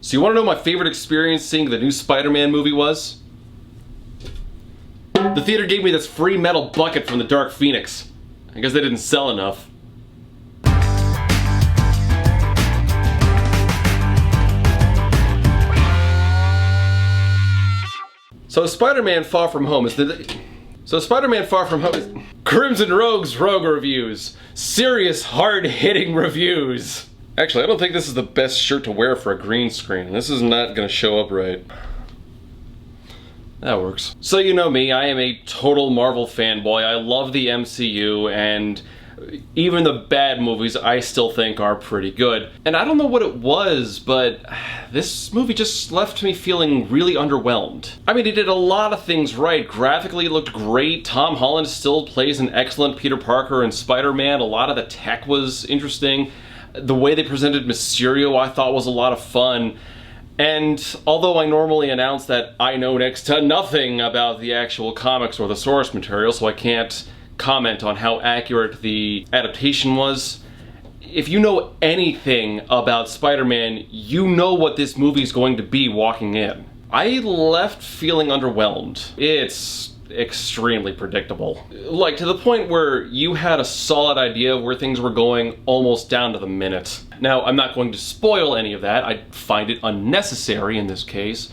So you want to know my favorite experience seeing the new Spider-Man movie was? The theater gave me this free metal bucket from the Dark Phoenix. I guess they didn't sell enough. So Spider-Man Far From Home is Crimson Rogue's Rogue Reviews. Serious, hard-hitting reviews. Actually, I don't think this is the best shirt to wear for a green screen. This is not gonna show up right. That works. So you know me, I am a total Marvel fanboy. I love the MCU, and even the bad movies I still think are pretty good. And I don't know what it was, but this movie just left me feeling really underwhelmed. I mean, it did a lot of things right. Graphically, it looked great. Tom Holland still plays an excellent Peter Parker and Spider-Man. A lot of the tech was interesting. The way they presented Mysterio I thought was a lot of fun. And although I normally announce that I know next to nothing about the actual comics or the source material, so I can't comment on how accurate the adaptation was, if you know anything about Spider-Man, you know what this movie's going to be walking in. I left feeling underwhelmed. It's extremely predictable. Like, to the point where you had a solid idea of where things were going almost down to the minute. Now, I'm not going to spoil any of that. I find it unnecessary in this case.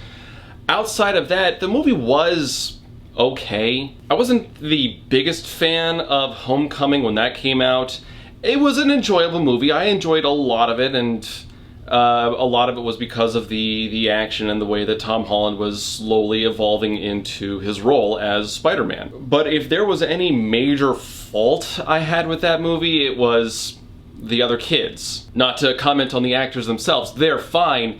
Outside of that, the movie was okay. I wasn't the biggest fan of Homecoming when that came out. It was an enjoyable movie. I enjoyed a lot of it, and a lot of it was because of the action and the way that Tom Holland was slowly evolving into his role as Spider-Man. But if there was any major fault I had with that movie, it was the other kids. Not to comment on the actors themselves, they're fine.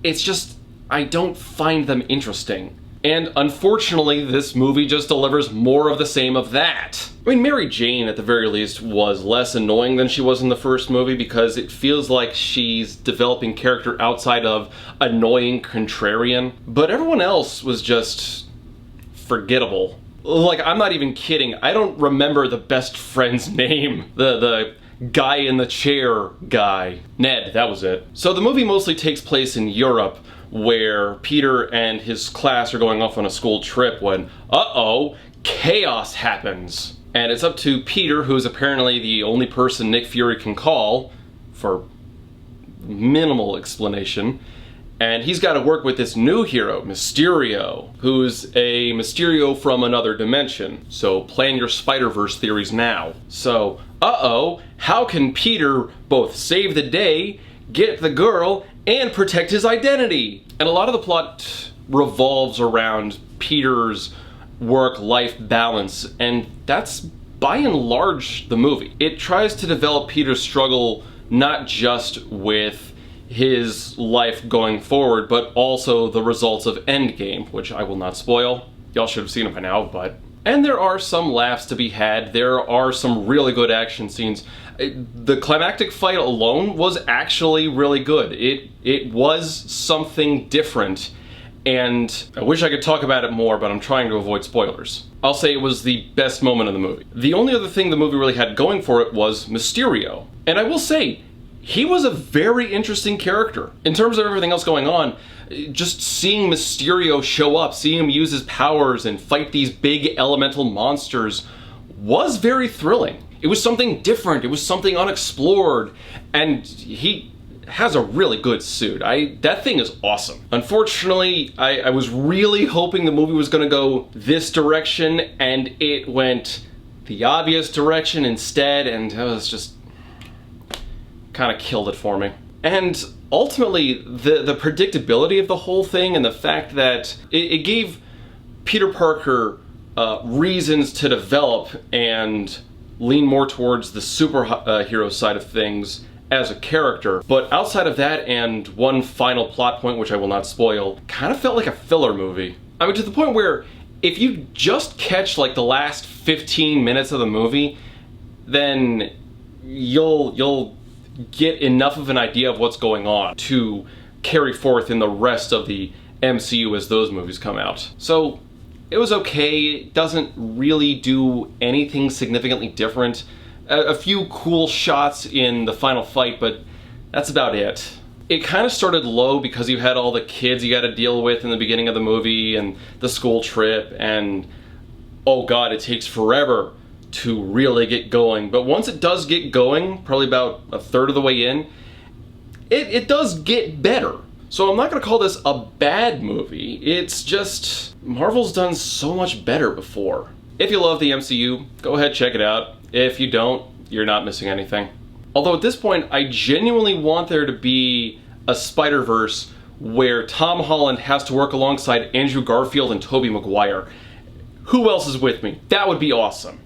It's just, I don't find them interesting. And unfortunately, this movie just delivers more of the same of that. I mean, Mary Jane, at the very least, was less annoying than she was in the first movie because it feels like she's developing character outside of annoying contrarian. But everyone else was just forgettable. Like, I'm not even kidding. I don't remember the best friend's name. The guy in the chair guy. Ned, that was it. So the movie mostly takes place in Europe, where Peter and his class are going off on a school trip when, uh-oh, chaos happens. And it's up to Peter, who's apparently the only person Nick Fury can call, for minimal explanation, and he's got to work with this new hero, Mysterio, who's a Mysterio from another dimension. So plan your Spider-Verse theories now. So, uh-oh, how can Peter both save the day, get the girl, and protect his identity? And a lot of the plot revolves around Peter's work-life balance, and that's by and large the movie. It tries to develop Peter's struggle not just with his life going forward, but also the results of Endgame, which I will not spoil. Y'all should have seen it by now, but... And there are some laughs to be had. There are some really good action scenes. The climactic fight alone was actually really good. It was something different, and I wish I could talk about it more, but I'm trying to avoid spoilers. I'll say it was the best moment of the movie. The only other thing the movie really had going for it was Mysterio. And I will say, he was a very interesting character. In terms of everything else going on, just seeing Mysterio show up, seeing him use his powers and fight these big elemental monsters was very thrilling. It was something different, it was something unexplored, and he has a really good suit. That thing is awesome. Unfortunately, I was really hoping the movie was gonna go this direction, and it went the obvious direction instead, and it was just kind of killed it for me. And ultimately, the predictability of the whole thing and the fact that it gave Peter Parker reasons to develop and lean more towards the superhero side of things as a character. But outside of that, and one final plot point, which I will not spoil, kind of felt like a filler movie. I mean, to the point where if you just catch like the last 15 minutes of the movie, then you'll get enough of an idea of what's going on to carry forth in the rest of the MCU as those movies come out. So it was okay. It doesn't really do anything significantly different. A few cool shots in the final fight, but that's about it. It kind of started low because you had all the kids you got to deal with in the beginning of the movie and the school trip, and oh god, it takes forever to really get going. But once it does get going, probably about a third of the way in, it does get better. So I'm not going to call this a bad movie. It's just Marvel's done so much better before. If you love the MCU, go ahead, check it out. If you don't, you're not missing anything. Although at this point, I genuinely want there to be a Spider-Verse where Tom Holland has to work alongside Andrew Garfield and Tobey Maguire. Who else is with me? That would be awesome.